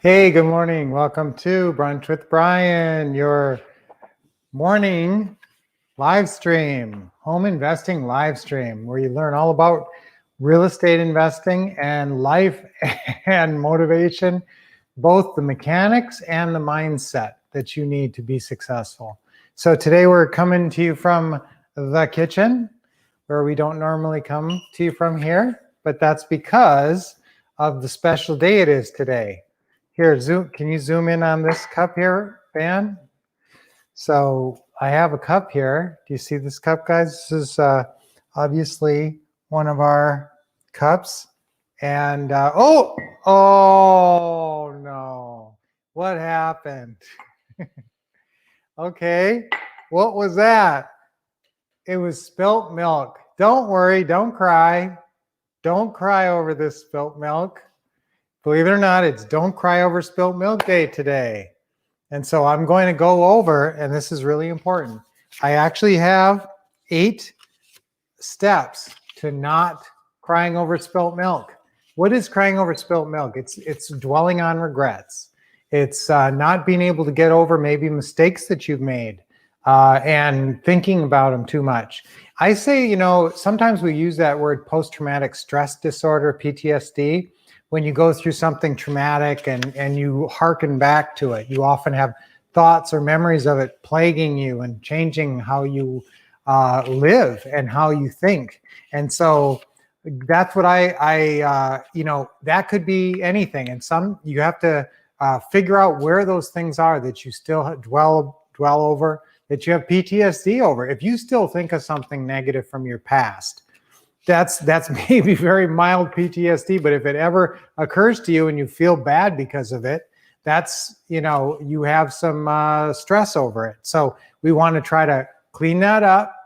Hey, good morning. Welcome to Brunch with Brian, your morning live stream, home investing live stream, where you learn all about real estate investing and life and motivation, both the mechanics and the mindset that you need to be successful. So today we're coming to you from the kitchen, where we don't normally come to you from here, but that's because of the special day it is today. Here, can you zoom in on this cup here, Van? So I have a cup here. Do you see this cup, guys? This is obviously one of our cups. And oh no, what happened? Okay, what was that? It was spilt milk. Don't worry, don't cry. Don't cry over this spilt milk. Believe it or not, it's Don't Cry Over Spilt Milk Day today. And so I'm going to go over, and this is really important. I actually have 8 steps to not crying over spilt milk. What is crying over spilt milk? It's dwelling on regrets. It's not being able to get over maybe mistakes that you've made and thinking about them too much. I say, sometimes we use that word post-traumatic stress disorder, PTSD. When you go through something traumatic and you hearken back to it, you often have thoughts or memories of it plaguing you and changing how you live and how you think. And so that's what that could be anything. And you have to figure out where those things are that you still dwell over, that you have PTSD over. If you still think of something negative from your past, that's maybe very mild PTSD, but if it ever occurs to you and you feel bad because of it, that's, you have some stress over it. So we want to try to clean that up.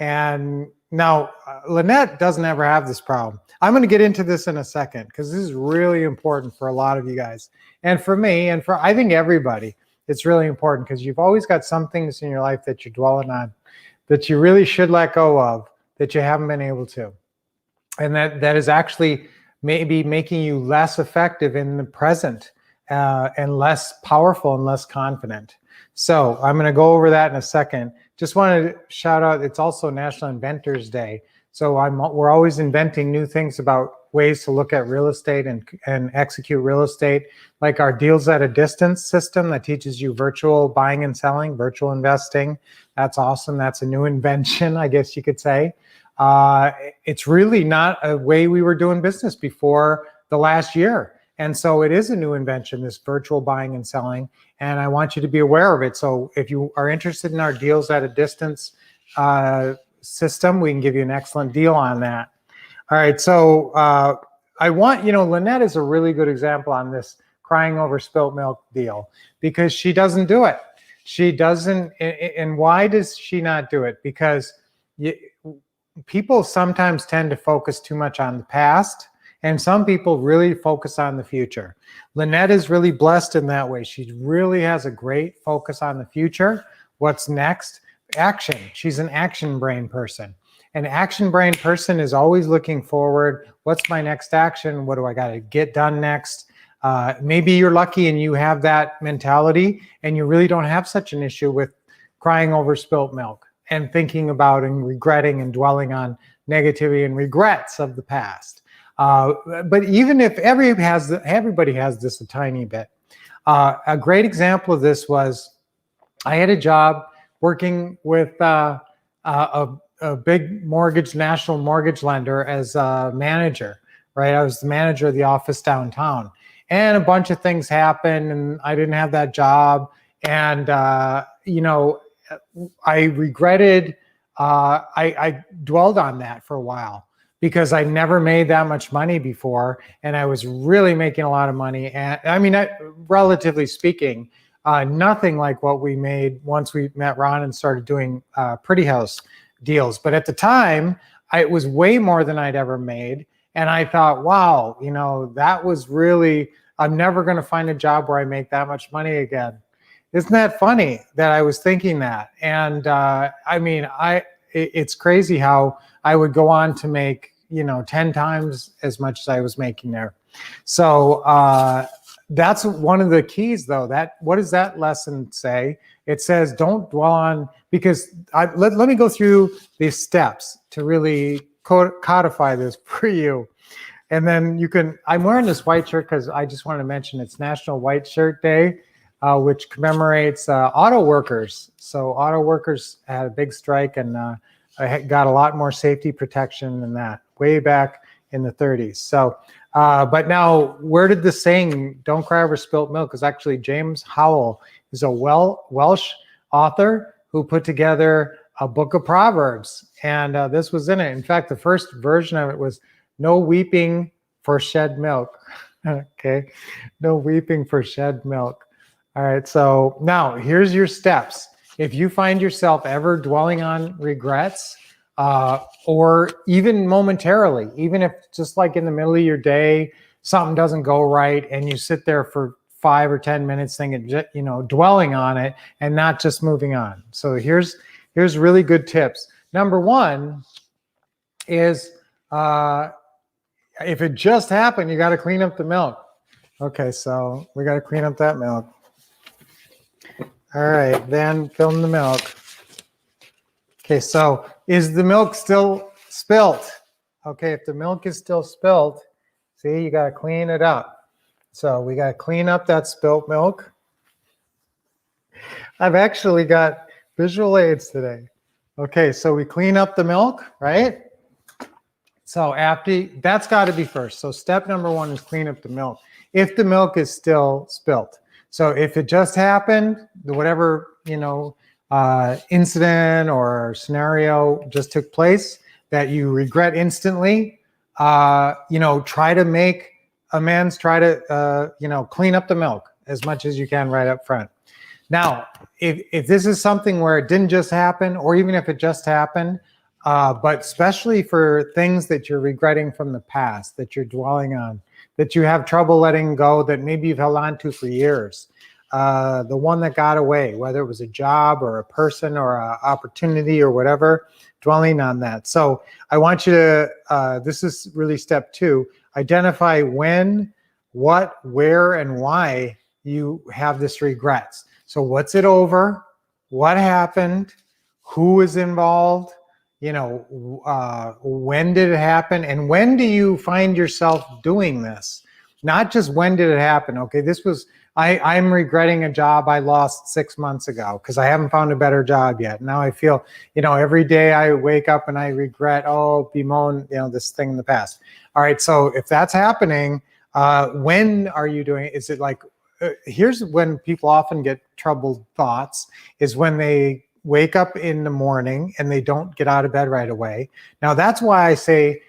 And now Lynette doesn't ever have this problem. I'm going to get into this in a second because this is really important for a lot of you guys. And for me, and for I think everybody, it's really important because you've always got some things in your life that you're dwelling on that you really should let go of, that you haven't been able to. And that is actually maybe making you less effective in the present and less powerful and less confident. So I'm going to go over that in a second. Just wanted to shout out, it's also National Inventors Day. So we're always inventing new things about ways to look at real estate and execute real estate, like our deals at a distance system that teaches you virtual buying and selling, virtual investing. That's awesome. That's a new invention, I guess you could say. It's really not a way we were doing business before the last year. And so it is a new invention, this virtual buying and selling. And I want you to be aware of it. So if you are interested in our deals at a distance system, we can give you an excellent deal on that. All right, so I want, Lynette is a really good example on this crying over spilt milk deal because she doesn't do it. She doesn't, and why does she not do it? Because people sometimes tend to focus too much on the past, and some people really focus on the future. Lynette is really blessed in that way. She really has a great focus on the future. What's next? Action. She's an action brain person. An action brain person is always looking forward. What's my next action? What do I got to get done next? Maybe you're lucky and you have that mentality and you really don't have such an issue with crying over spilt milk and thinking about and regretting and dwelling on negativity and regrets of the past. But even if everybody has this a tiny bit. A great example of this was I had a job working with a big national mortgage lender as a manager, right? I was the manager of the office downtown. And a bunch of things happened and I didn't have that job. And, I regretted, I dwelled on that for a while because I never made that much money before. And I was really making a lot of money. And I mean, relatively speaking, nothing like what we made once we met Ron and started doing Pretty House deals. But at the time, it was way more than I'd ever made. And I thought, wow, that was really, I'm never going to find a job where I make that much money again. Isn't that funny that I was thinking that? And it's crazy how I would go on to make, 10 times as much as I was making there. So that's one of the keys, though. What does that lesson say? It says don't dwell on, because let me go through these steps to really codify this for you. And then you can, I'm wearing this white shirt because I just wanted to mention it's National White Shirt Day, which commemorates auto workers. So auto workers had a big strike and got a lot more safety protection than that way back in the 30s. So, but now where did the saying, don't cry over spilt milk, is actually James Howell is a Welsh author who put together a book of Proverbs. And this was in it. In fact, the first version of it was no weeping for shed milk. Okay, no weeping for shed milk. All right, so now here's your steps. If you find yourself ever dwelling on regrets, or even momentarily, even if just like in the middle of your day, something doesn't go right and you sit there for 5 or 10 minutes thinking, dwelling on it and not just moving on. So here's really good tips. Number one is, if it just happened, you got to clean up the milk. Okay, so we got to clean up that milk. All right, then film the milk. Okay, so is the milk still spilt? Okay, if the milk is still spilt, see, you got to clean it up. So we got to clean up that spilt milk. I've actually got visual aids today. Okay, so we clean up the milk, right? So that's got to be first. So step number one is clean up the milk. If the milk is still spilt. So if it just happened, whatever, incident or scenario just took place that you regret instantly, try to make amends, try to, clean up the milk as much as you can right up front. Now, if this is something where it didn't just happen, or even if it just happened, but especially for things that you're regretting from the past, that you're dwelling on, that you have trouble letting go, that maybe you've held on to for years, the one that got away, whether it was a job or a person or an opportunity or whatever, dwelling on that. So I want you to, this is really step two, identify when, what, where, and why you have this regrets. So what's it over? What happened? Who is involved? When did it happen? And when do you find yourself doing this? Not just when did it happen? Okay, this was, I'm regretting a job I lost 6 months ago because I haven't found a better job yet. Now I feel, every day I wake up and I regret, bemoan, this thing in the past. All right, so if that's happening, when are you doing it? Is it like, here's when people often get troubled thoughts, is when they wake up in the morning and they don't get out of bed right away. Now that's why I say,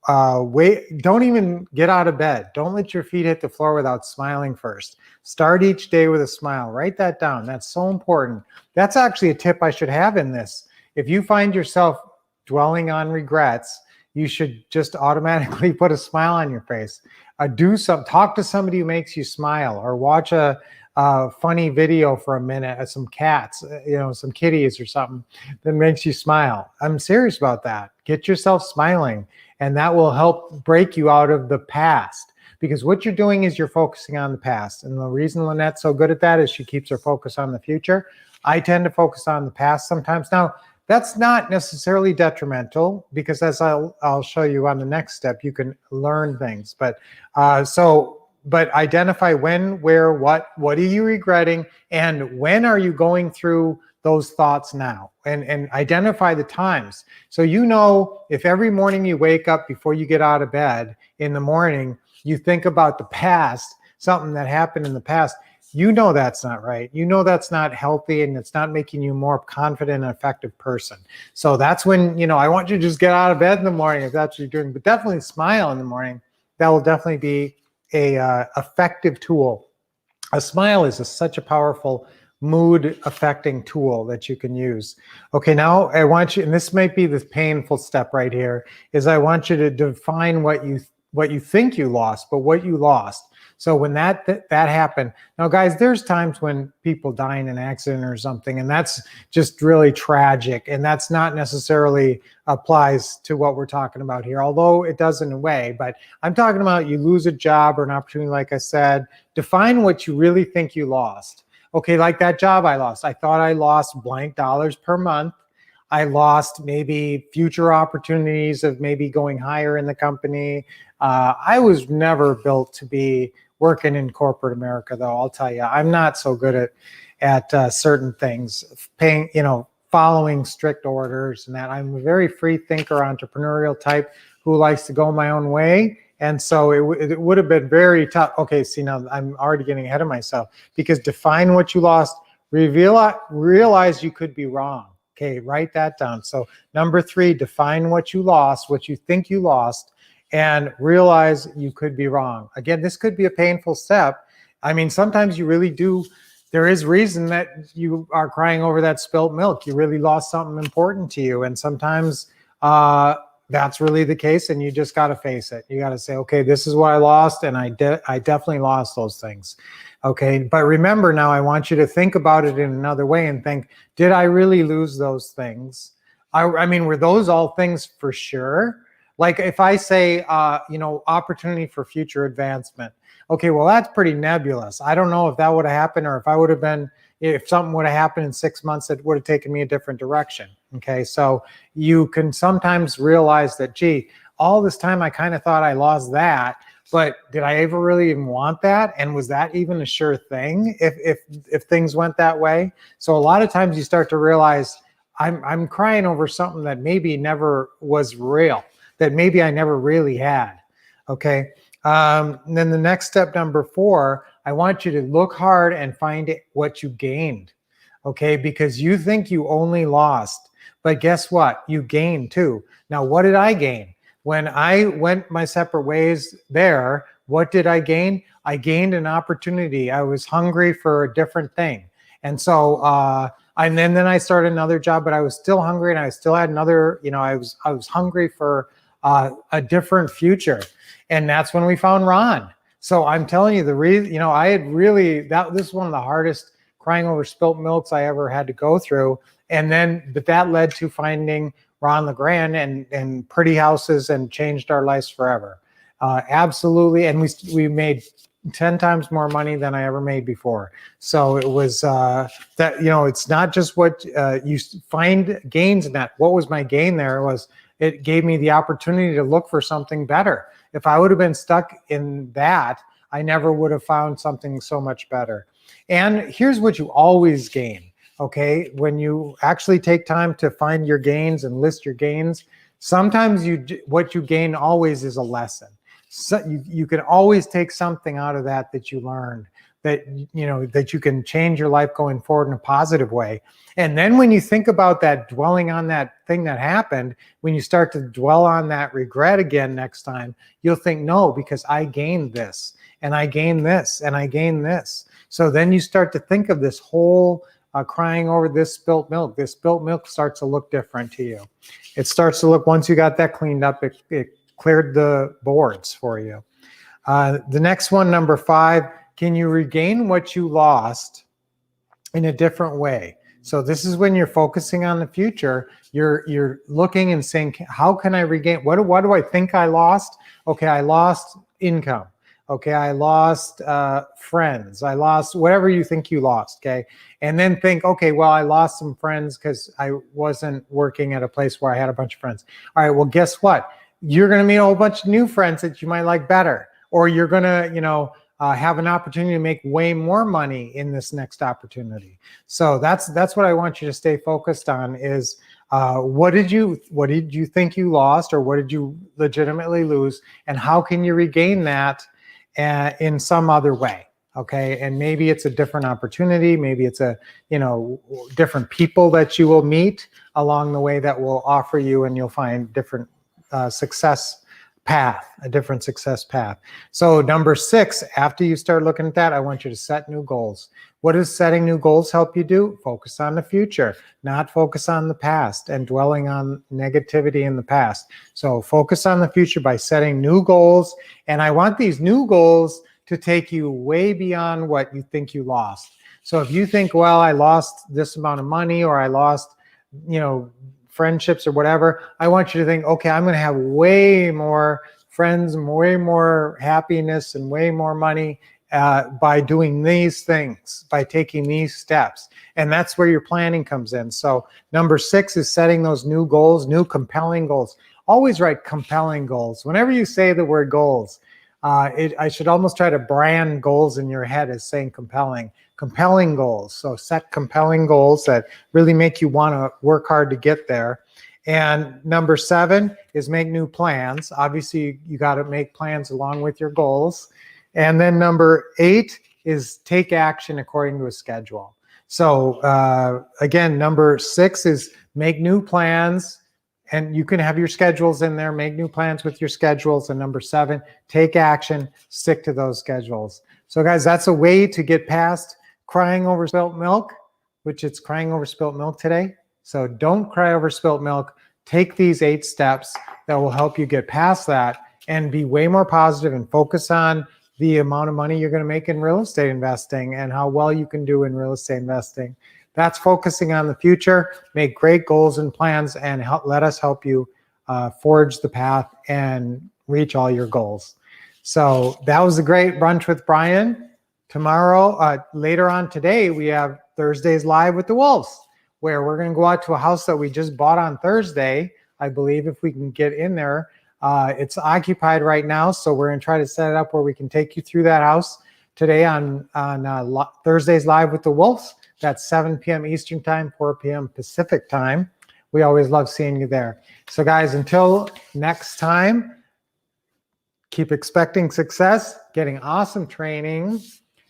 don't even get out of bed. Don't let your feet hit the floor without smiling first. Start each day with a smile. Write that down. That's so important. That's actually a tip I should have in this. If you find yourself dwelling on regrets, you should just automatically put a smile on your face. Talk to somebody who makes you smile, or watch a funny video for a minute of some cats, some kitties or something that makes you smile. I'm serious about that. Get yourself smiling, and that will help break you out of the past. Because what you're doing is you're focusing on the past. And the reason Lynette's so good at that is she keeps her focus on the future. I tend to focus on the past sometimes. Now, that's not necessarily detrimental, because as I'll show you on the next step, you can learn things. But but identify when, where, what are you regretting, and when are you going through those thoughts now, and identify the times. So if every morning you wake up before you get out of bed in the morning, you think about the past, something that happened in the past, that's not right. That's not healthy, and it's not making you a more confident and effective person. So that's when, I want you to just get out of bed in the morning if that's what you're doing, but definitely smile in the morning. That will definitely be a effective tool. A smile is such a powerful mood affecting tool that you can use. Okay, now I want you, and this might be the painful step right here, is I want you to define what you think you lost, but what you lost. So when that happened, now guys, there's times when people die in an accident or something, and that's just really tragic, and that's not necessarily applies to what we're talking about here, although it does in a way. But I'm talking about you lose a job or an opportunity, like I said. Define what you really think you lost. Okay, like that job I lost. I thought I lost blank dollars per month. I lost maybe future opportunities of maybe going higher in the company. I was never built to be working in corporate America, though. I'll tell you, I'm not so good at certain things, paying, following strict orders and that. I'm a very free thinker, entrepreneurial type who likes to go my own way. And so it would have been very tough. Okay, see, now I'm already getting ahead of myself, because define what you lost, realize you could be wrong. Okay, write that down. So number 3, define what you lost, what you think you lost, and realize you could be wrong. Again, this could be a painful step. I mean, sometimes you really do. There is reason that you are crying over that spilt milk. You really lost something important to you. And sometimes that's really the case, and you just got to face it. You got to say, okay, this is what I lost, and I definitely lost those things. Okay, but remember now, I want you to think about it in another way and think, did I really lose those things? I mean, were those all things for sure? Like if I say, opportunity for future advancement. Okay, well, that's pretty nebulous. I don't know if that would have happened, or if something would have happened in 6 months, it would have taken me a different direction. Okay, so you can sometimes realize that, gee, all this time I kind of thought I lost that, but did I ever really even want that? And was that even a sure thing if things went that way? So a lot of times you start to realize I'm crying over something that maybe never was real, that maybe I never really had. Okay. And then the next step, number 4, I want you to look hard and find what you gained. Okay, because you think you only lost, but guess what? You gained too. Now, what did I gain? When I went my separate ways there, what did I gain? I gained an opportunity. I was hungry for a different thing. And so, and then I started another job, but I was still hungry, and I still had another, I was hungry for a different future. And that's when we found Ron. So I'm telling you, the reason, I had really, this is one of the hardest crying over spilt milks I ever had to go through. But that led to finding Ron LeGrand and Pretty Houses, and changed our lives forever. Absolutely. And we made 10 times more money than I ever made before. So it was it's not just what you find gains in that. What was my gain there was it gave me the opportunity to look for something better. If I would have been stuck in that, I never would have found something so much better. And here's what you always gain. Okay, when you actually take time to find your gains and list your gains, sometimes what you gain always is a lesson. So you can always take something out of that you learned, that you can change your life going forward in a positive way. And then when you think about that, dwelling on that thing that happened, when you start to dwell on that regret again next time, you'll think, no, because I gained this, and I gained this, and I gained this. So then you start to think of this whole crying over this spilt milk. This spilt milk starts to look different to you. It starts to look, once you got that cleaned up, it cleared the boards for you. The next one, number 5, can you regain what you lost in a different way? So this is when you're focusing on the future. You're looking and saying, how can I regain? What do I think I lost? Okay, I lost income. Okay, I lost friends. I lost whatever you think you lost, okay? And then think, okay, well, I lost some friends because I wasn't working at a place where I had a bunch of friends. All right, well, guess what? You're going to meet a whole bunch of new friends that you might like better. Or you're going to, have an opportunity to make way more money in this next opportunity. So that's what I want you to stay focused on is what did you think you lost, or what did you legitimately lose? And how can you regain that in some other way? Okay, and maybe it's a different opportunity, maybe it's a different people that you will meet along the way that will offer you, and you'll find different a different success path. So number 6, after you start looking at that, I want you to set new goals. What does setting new goals help you do? Focus on the future, not focus on the past and dwelling on negativity in the past. So focus on the future by setting new goals. And I want these new goals to take you way beyond what you think you lost. So if you think, well, I lost this amount of money, or I lost, friendships or whatever, I want you to think, okay, I'm going to have way more friends, way more happiness, and way more money by doing these things, by taking these steps. And that's where your planning comes in. So number 6 is setting those new goals, new compelling goals. Always write compelling goals. Whenever you say the word goals, I should almost try to brand goals in your head as saying compelling goals. So set compelling goals that really make you want to work hard to get there. And number 7 is make new plans. Obviously, you got to make plans along with your goals. And then number 8 is take action according to a schedule. So again, number 6 is make new plans. And you can have your schedules in there, make new plans with your schedules. And number 7, take action, stick to those schedules. So guys, that's a way to get past crying over spilt milk, which it's crying over spilt milk today. So don't cry over spilt milk. Take these 8 steps that will help you get past that and be way more positive and focus on the amount of money you're going to make in real estate investing and how well you can do in real estate investing. That's focusing on the future. Make great goals and plans, and let us help you forge the path and reach all your goals. So that was a great brunch with Brian. Tomorrow, later on today, we have Thursdays Live with the Wolffs, where we're going to go out to a house that we just bought on Thursday, I believe, if we can get in there. It's occupied right now, so we're going to try to set it up where we can take you through that house today on Thursdays Live with the Wolffs. That's 7 p.m. Eastern Time, 4 p.m. Pacific Time. We always love seeing you there. So guys, until next time, keep expecting success, getting awesome training,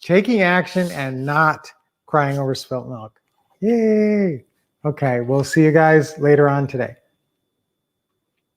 taking action, and not crying over spilt milk. Yay! Okay, we'll see you guys later on today.